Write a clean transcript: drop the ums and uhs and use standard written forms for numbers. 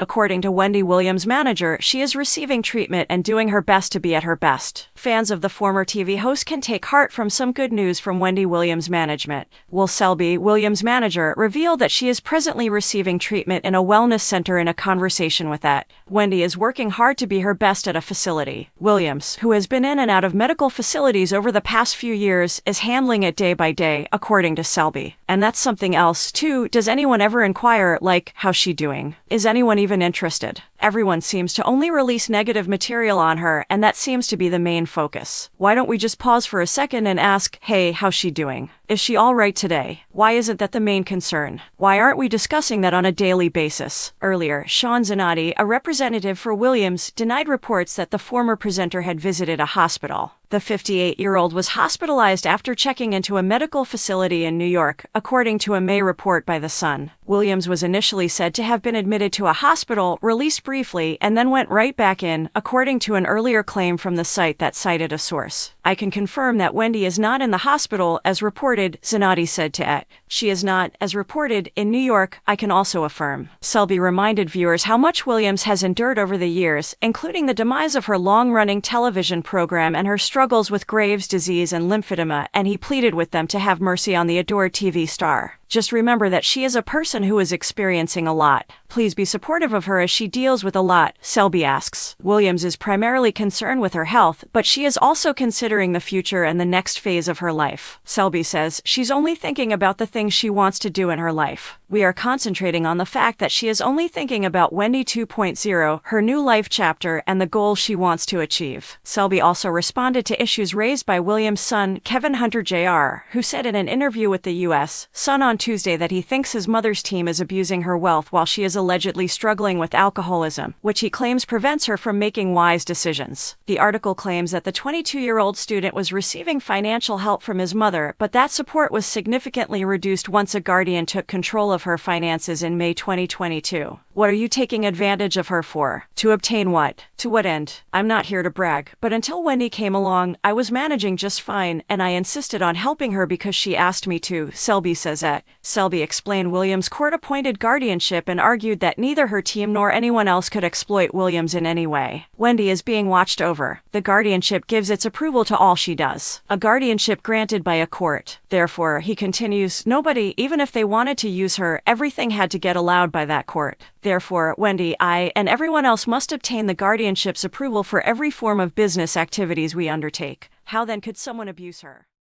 According to Wendy Williams' manager, she is receiving treatment and doing her best to be at her best. Fans of the former TV host can take heart from some good news from Wendy Williams' management. Will Selby, Williams' manager, revealed that she is presently receiving treatment in a wellness center in a conversation with that. Wendy is working hard to be her best at a facility. Williams, who has been in and out of medical facilities over the past few years, is handling it day by day, according to Selby. And that's something else, too. Does anyone ever inquire, like, how's she doing? Is anyone even interested? Everyone seems to only release negative material on her, and that seems to be the main focus. Why don't we just pause for a second and ask, hey, how's she doing? Is she all right today? Why isn't that the main concern? Why aren't we discussing that on a daily basis? Earlier, Sean Zanotti, a representative for Williams, denied reports that the former presenter had visited a hospital. The 58-year-old was hospitalized after checking into a medical facility in New York, according to a May report by The Sun. Williams was initially said to have been admitted to a hospital, released briefly, and then went right back in, according to an earlier claim from the site that cited a source. I can confirm that Wendy is not in the hospital, as reported, Zanotti said to ET. She is not, as reported, in New York, I can also affirm. Selby reminded viewers how much Williams has endured over the years, including the demise of her long-running television program and her struggles with Graves' disease and lymphedema, and he pleaded with them to have mercy on the adored TV star. Just remember that she is a person who is experiencing a lot. Please be supportive of her as she deals with a lot, Selby asks. Williams is primarily concerned with her health, but she is also considering the future and the next phase of her life. Selby says she's only thinking about the things she wants to do in her life. We are concentrating on the fact that she is only thinking about Wendy 2.0, her new life chapter, and the goals she wants to achieve. Selby also responded to issues raised by Williams' son, Kevin Hunter Jr., who said in an interview with the U.S. Sun on Tuesday that he thinks his mother's team is abusing her wealth while she is allegedly struggling with alcoholism, which he claims prevents her from making wise decisions. The article claims that the 22-year-old student was receiving financial help from his mother, but that support was significantly reduced once a guardian took control of her finances in May 2022. What are you taking advantage of her for? To obtain what? To what end? I'm not here to brag, but until Wendy came along, I was managing just fine, and I insisted on helping her because she asked me to, Selby says that. Selby explained Williams' court-appointed guardianship and argued that neither her team nor anyone else could exploit Williams in any way. Wendy is being watched over. The guardianship gives its approval to all she does. A guardianship granted by a court. Therefore, he continues, nobody, even if they wanted to use her, everything had to get allowed by that court. Therefore, Wendy, I, and everyone else must obtain the guardianship's approval for every form of business activities we undertake. How then could someone abuse her?